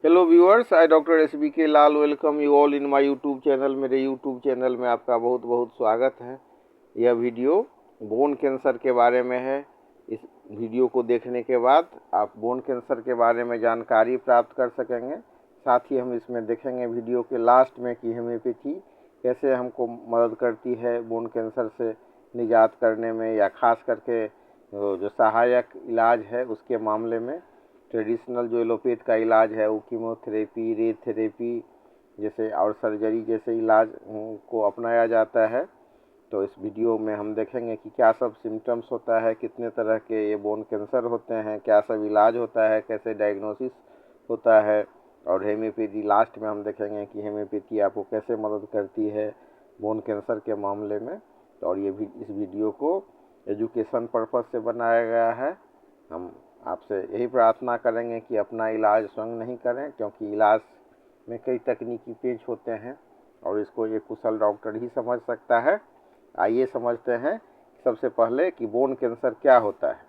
Hello viewers, I doctor S B K Lal welcome you all in my YouTube channel. मेरे YouTube channel में आपका बहुत बहुत स्वागत है। यह वीडियो बोन कैंसर के बारे में है। इस वीडियो को देखने के बाद आप बोन कैंसर के बारे में जानकारी प्राप्त कर सकेंगे। साथ ही हम इसमें देखेंगे वीडियो के लास्ट में कि होम्योपैथी कैसे हमको मदद करती है बोन कैंसर से निजात करने में, या खास करके जो सहायक इलाज है उसके मामले में। ट्रेडिशनल जो एलोपैथ का इलाज है वो कीमोथेरेपी, रेडियोथेरेपी जैसे और सर्जरी जैसे इलाज को अपनाया जाता है। तो इस वीडियो में हम देखेंगे कि क्या सब सिम्टम्स होता है, कितने तरह के ये बोन कैंसर होते हैं, क्या सब इलाज होता है, कैसे डायग्नोसिस होता है, और होम्योपैथी लास्ट में हम देखेंगे कि होम्योपैथी आपको कैसे मदद करती है बोन कैंसर के मामले में। और ये भी इस वीडियो को एजुकेशन पर्पज़ से बनाया गया है। हम आपसे यही प्रार्थना करेंगे कि अपना इलाज स्वयं नहीं करें, क्योंकि इलाज में कई तकनीकी पेच होते हैं और इसको एक कुशल डॉक्टर ही समझ सकता है। आइए समझते हैं सबसे पहले कि बोन कैंसर क्या होता है।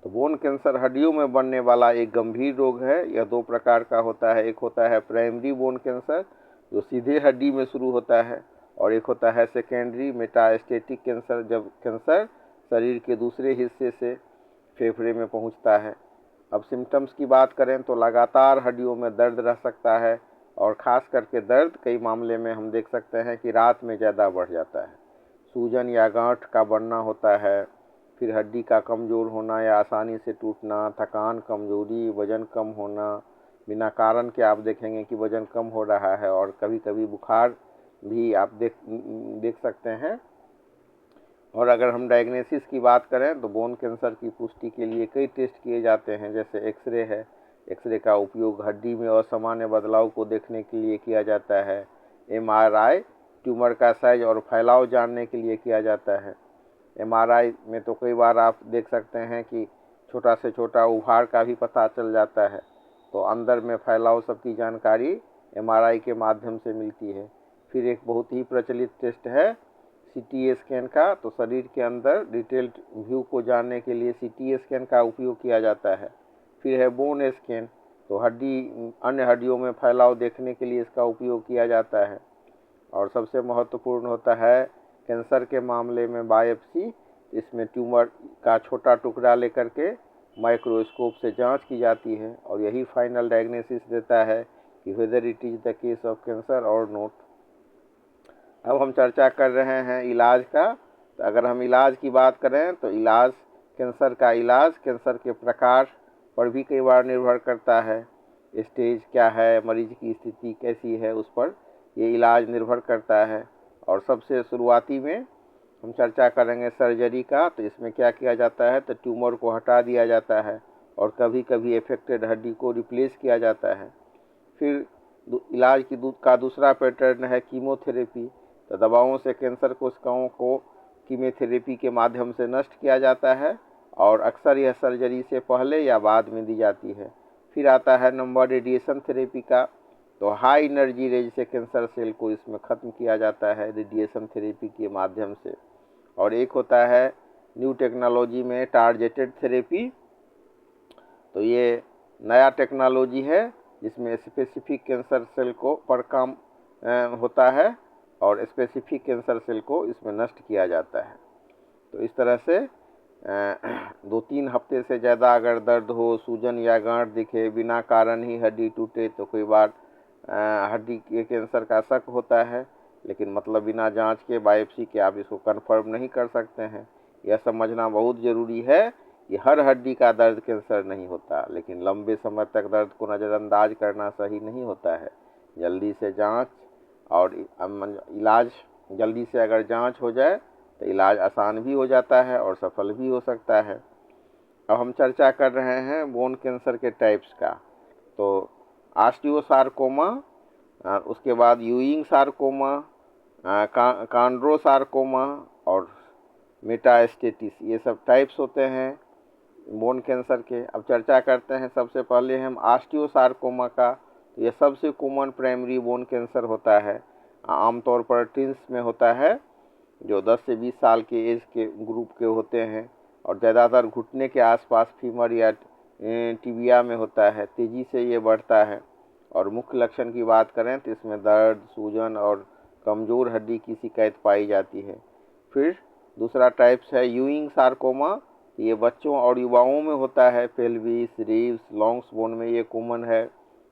तो बोन कैंसर हड्डियों में बनने वाला एक गंभीर रोग है। यह दो प्रकार का होता है। एक होता है प्राइमरी बोन कैंसर जो सीधे हड्डी में शुरू होता है, और एक होता है सेकेंडरी मेटास्टेटिक कैंसर, जब कैंसर शरीर के दूसरे हिस्से से फेफड़े में पहुंचता है। अब सिम्टम्स की बात करें तो लगातार हड्डियों में दर्द रह सकता है, और ख़ास करके दर्द कई मामले में हम देख सकते हैं कि रात में ज़्यादा बढ़ जाता है। सूजन या गांठ का बढ़ना होता है, फिर हड्डी का कमज़ोर होना या आसानी से टूटना, थकान, कमज़ोरी, वज़न कम होना, बिना कारण के आप देखेंगे कि वज़न कम हो रहा है, और कभी कभी बुखार भी आप देख सकते हैं। और अगर हम डायग्नोसिस की बात करें तो बोन कैंसर की पुष्टि के लिए कई टेस्ट किए जाते हैं, जैसे एक्सरे है। एक्सरे का उपयोग हड्डी में असामान्य बदलाव को देखने के लिए किया जाता है। एमआरआई ट्यूमर का साइज और फैलाव जानने के लिए किया जाता है। एमआरआई में तो कई बार आप देख सकते हैं कि छोटा से छोटा उभार का भी पता चल जाता है। तो अंदर में फैलाव सबकी जानकारी एमआरआई के माध्यम से मिलती है। फिर एक बहुत ही प्रचलित टेस्ट है सीटी स्कैन का। तो शरीर के अंदर डिटेल्ड व्यू को जानने के लिए सीटी स्कैन का उपयोग किया जाता है। फिर है बोन स्कैन, तो अन्य हड्डियों में फैलाव देखने के लिए इसका उपयोग किया जाता है। और सबसे महत्वपूर्ण होता है कैंसर के मामले में बायोप्सी। इसमें ट्यूमर का छोटा टुकड़ा लेकर के माइक्रोस्कोप से जांच की जाती है, और यही फाइनल डायग्नोसिस देता है कि whether it is the case of cancer और नॉट। अब हम चर्चा कर रहे हैं इलाज का। तो अगर हम इलाज की बात करें तो कैंसर का इलाज कैंसर के प्रकार पर भी कई बार निर्भर करता है। स्टेज क्या है, मरीज की स्थिति कैसी है, उस पर ये इलाज निर्भर करता है। और सबसे शुरुआती में हम चर्चा करेंगे सर्जरी का। तो इसमें क्या किया जाता है, तो ट्यूमर को हटा दिया जाता है, और कभी कभी अफेक्टेड हड्डी को रिप्लेस किया जाता है। फिर इलाज का दूसरा पैटर्न है कीमोथेरेपी। तो दवाओं से कैंसर कोशिकाओं को कीमोथेरेपी के माध्यम से नष्ट किया जाता है, और अक्सर यह सर्जरी से पहले या बाद में दी जाती है। फिर आता है नंबर रेडिएशन थेरेपी का। तो हाई एनर्जी रेज से कैंसर सेल को इसमें ख़त्म किया जाता है रेडिएशन थेरेपी के माध्यम से। और एक होता है न्यू टेक्नोलॉजी में टारगेटेड थेरेपी। तो ये नया टेक्नोलॉजी है जिसमें स्पेसिफिक कैंसर सेल को पर काम होता है, और स्पेसिफिक कैंसर सेल को इसमें नष्ट किया जाता है। तो इस तरह से 2-3 हफ्ते से ज़्यादा अगर दर्द हो, सूजन या गांठ दिखे, बिना कारण ही हड्डी टूटे, तो कई बार हड्डी के कैंसर का शक होता है, लेकिन मतलब बिना जांच के, बायोप्सी के आप इसको कंफर्म नहीं कर सकते हैं। यह समझना बहुत ज़रूरी है कि हर हड्डी का दर्द कैंसर नहीं होता, लेकिन लंबे समय तक दर्द को नज़रअंदाज करना सही नहीं होता है। जल्दी से जांच और इलाज, जल्दी से अगर जांच हो जाए तो इलाज आसान भी हो जाता है और सफल भी हो सकता है। अब हम चर्चा कर रहे हैं बोन कैंसर के टाइप्स का। तो ऑस्टियोसार्कोमा, उसके बाद यूइंग सार्कोमा, कॉन्ड्रोसार्कोमा और मेटास्टेटिस, ये सब टाइप्स होते हैं बोन कैंसर के। अब चर्चा करते हैं सबसे पहले हम ऑस्टियोसार्कोमा का। तो ये सबसे कॉमन प्राइमरी बोन कैंसर होता है। आमतौर पर टीन्स में होता है, जो 10 से 20 साल के एज के ग्रुप के होते हैं, और ज़्यादातर घुटने के आसपास फीमर या टिबिया में होता है, तेज़ी से ये बढ़ता है। और मुख्य लक्षण की बात करें तो इसमें दर्द, सूजन और कमज़ोर हड्डी की शिकायत पाई जाती है। फिर दूसरा टाइप्स है यूइंग सार्कोमा, ये बच्चों और युवाओं में होता है। पेल्विस, रिब्स, लॉन्ग्स बोन में ये कॉमन है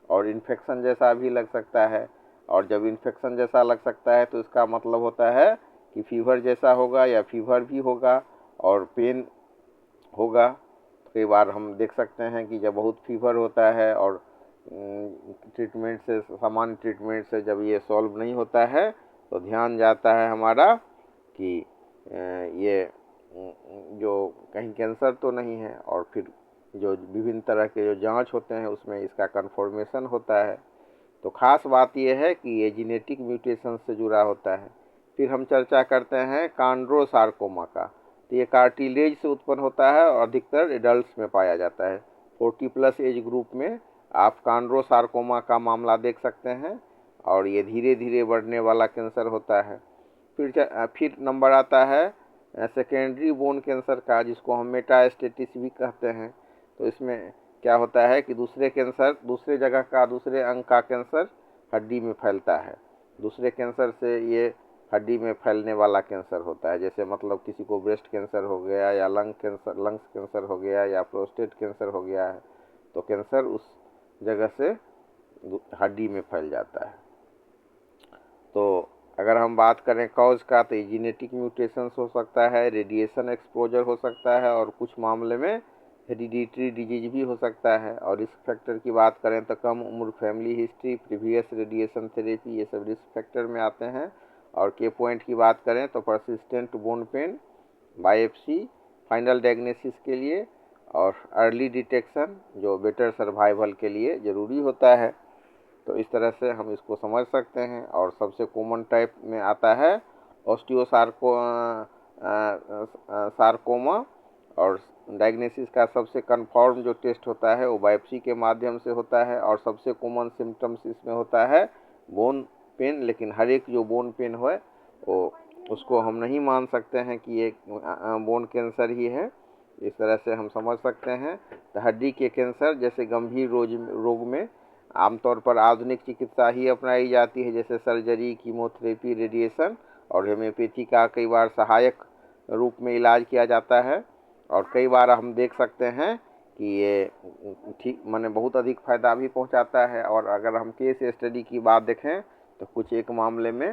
और इन्फेक्शन जैसा भी लग सकता है। और जब इन्फेक्शन जैसा लग सकता है तो इसका मतलब होता है कि फीवर जैसा होगा या फीवर भी होगा और पेन होगा। कई बार हम देख सकते हैं कि जब बहुत फीवर होता है और ट्रीटमेंट से, सामान्य ट्रीटमेंट से जब ये सॉल्व नहीं होता है तो ध्यान जाता है हमारा कि ये जो कहीं कैंसर तो नहीं है। और फिर जो विभिन्न तरह के जो जांच होते हैं उसमें इसका कन्फर्मेशन होता है। तो ख़ास बात यह है कि ये जेनेटिक म्यूटेशन से जुड़ा होता है। फिर हम चर्चा करते हैं कॉन्ड्रोसार्कोमा का। तो ये कार्टिलेज से उत्पन्न होता है और अधिकतर एडल्ट्स में पाया जाता है। 40+ एज ग्रुप में आप कॉन्ड्रोसार्कोमा का मामला देख सकते हैं और ये धीरे धीरे बढ़ने वाला कैंसर होता है। फिर नंबर आता है सेकेंडरी बोन कैंसर का, जिसको हम मेटास्टेसिस भी कहते हैं। तो इसमें क्या होता है कि दूसरे जगह का, दूसरे अंग का कैंसर हड्डी में फैलता है। दूसरे कैंसर से ये हड्डी में फैलने वाला कैंसर होता है। जैसे मतलब किसी को ब्रेस्ट कैंसर हो गया या लंग्स कैंसर हो गया या प्रोस्टेट कैंसर हो गया है, तो कैंसर उस जगह से हड्डी में फैल जाता है। तो अगर हम बात करें कॉज का, तो जेनेटिक म्यूटेशंस हो सकता है, रेडिएशन एक्सपोजर हो सकता है और कुछ मामले में हेरिडिटरी डिजीज भी हो सकता है। और रिस्क फैक्टर की बात करें तो कम उम्र, family history, previous radiation therapy, ये सब रिस्क फैक्टर में आते हैं। और के पॉइंट की बात करें तो persistent bone pen, biopsy final diagnosis के लिए और अर्ली डिटेक्शन जो बेटर सर्वाइवल के लिए ज़रूरी होता है। तो इस तरह से हम इसको समझ सकते हैं। और सबसे कॉमन टाइप में आता है सार्कोमा। और डायग्नोसिस का सबसे कन्फर्म जो टेस्ट होता है वो बायोप्सी के माध्यम से होता है। और सबसे कॉमन सिम्टम्स इसमें होता है बोन पेन। लेकिन हर एक जो बोन पेन हो वो उसको हम नहीं मान सकते हैं कि ये बोन कैंसर ही है। इस तरह से हम समझ सकते हैं। तो हड्डी के कैंसर जैसे गंभीर रोग में आमतौर पर आधुनिक चिकित्सा ही अपनाई जाती है, जैसे सर्जरी, कीमोथेरेपी, रेडिएशन और होम्योपैथी का कई बार सहायक रूप में इलाज किया जाता है। और कई बार हम देख सकते हैं कि ये ठीक माने बहुत अधिक फायदा भी पहुंचाता है। और अगर हम केस स्टडी की बात देखें तो कुछ एक मामले में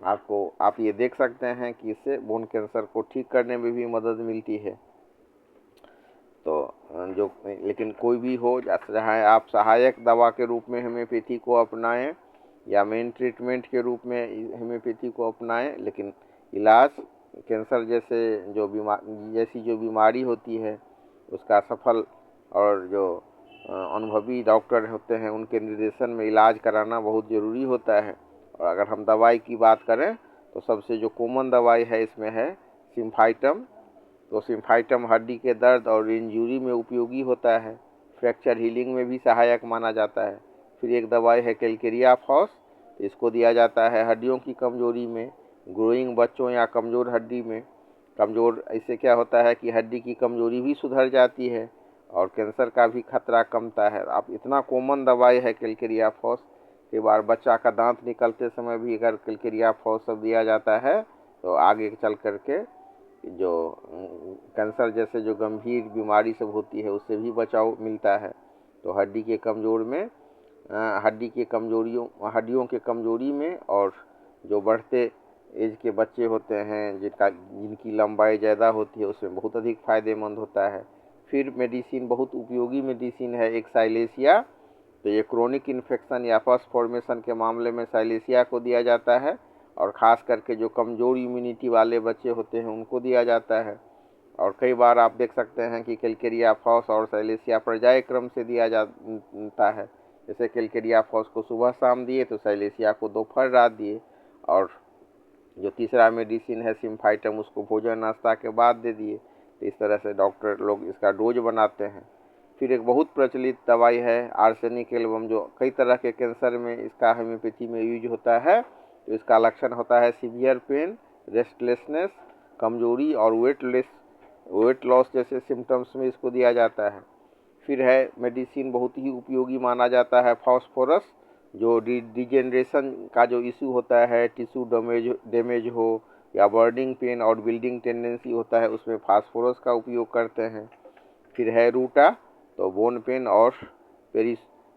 आप ये देख सकते हैं कि इससे बोन कैंसर को ठीक करने में भी मदद मिलती है। तो लेकिन कोई भी हो, चाहे आप सहायक दवा के रूप में होम्योपैथी को अपनाएं या मेन ट्रीटमेंट के रूप में होम्योपैथी को अपनाएं, लेकिन इलाज कैंसर जैसी जो बीमारी होती है उसका सफल और जो अनुभवी डॉक्टर होते हैं उनके निर्देशन में इलाज कराना बहुत ज़रूरी होता है। और अगर हम दवाई की बात करें तो सबसे जो कॉमन दवाई है इसमें है सिम्फाइटम। तो सिम्फाइटम हड्डी के दर्द और इंजरी में उपयोगी होता है, फ्रैक्चर हीलिंग में भी सहायक माना जाता है। फिर एक दवाई है कैलकेरिया फॉस, तो इसको दिया जाता है हड्डियों की कमजोरी में, ग्रोइंग बच्चों या कमज़ोर हड्डी में। इससे क्या होता है कि हड्डी की कमजोरी भी सुधर जाती है और कैंसर का भी खतरा कमता है। अब इतना कॉमन दवाई है कैलकेरिया फॉस, कई बार बच्चा का दांत निकलते समय भी अगर कैलकेरिया फॉस सब दिया जाता है तो आगे चल करके जो कैंसर जैसे जो गंभीर बीमारी सब होती है उससे भी बचाव मिलता है। तो हड्डियों के कमजोरी में और जो बढ़ते एज के बच्चे होते हैं जिनकी लंबाई ज़्यादा होती है उसमें बहुत अधिक फ़ायदेमंद होता है। फिर मेडिसिन, बहुत उपयोगी मेडिसिन है एक साइलेसिया। तो ये क्रोनिक इन्फेक्शन या पस फॉर्मेशन के मामले में साइलेसिया को दिया जाता है और ख़ास करके जो कमज़ोर इम्यूनिटी वाले बच्चे होते हैं उनको दिया जाता है। और कई बार आप देख सकते हैं कि कैलकेरिया फॉस और साइलेसिया पर्याय क्रम से दिया जाता है। जैसे कैलकेरिया फॉस को सुबह शाम दिए तो साइलेसिया को दोपहर रात दिए। और जो तीसरा मेडिसिन है सिम्फाइटम उसको भोजन नाश्ता के बाद दे दिए। तो इस तरह से डॉक्टर लोग इसका डोज बनाते हैं। फिर एक बहुत प्रचलित दवाई है आर्सेनिक एल्बम, जो कई तरह के कैंसर में इसका होम्योपैथी में यूज होता है। तो इसका लक्षण होता है सीवियर पेन, रेस्टलेसनेस, कमजोरी और वेट लॉस जैसे सिम्टम्स में इसको दिया जाता है। फिर है मेडिसिन बहुत ही उपयोगी माना जाता है फास्फोरस, जो डिजेनरेशन का जो इशू होता है, टिश्यू डैमेज हो या बर्निंग पेन और बिल्डिंग टेंडेंसी होता है, उसमें फास्फोरस का उपयोग करते हैं। फिर है रूटा, तो बोन पेन और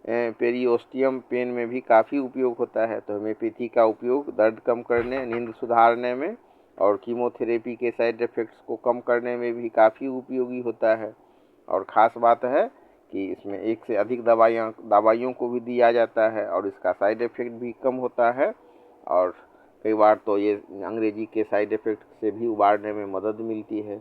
पेरियोस्टियम पेन में भी काफ़ी उपयोग होता है। तो होम्योपैथी का उपयोग दर्द कम करने, नींद सुधारने में और कीमोथेरेपी के साइड इफ़ेक्ट्स को कम करने में भी काफ़ी उपयोगी होता है। और ख़ास बात है कि इसमें एक से अधिक दवाइयों को भी दिया जाता है और इसका साइड इफ़ेक्ट भी कम होता है। और कई बार तो ये अंग्रेजी के साइड इफ़ेक्ट से भी उबारने में मदद मिलती है।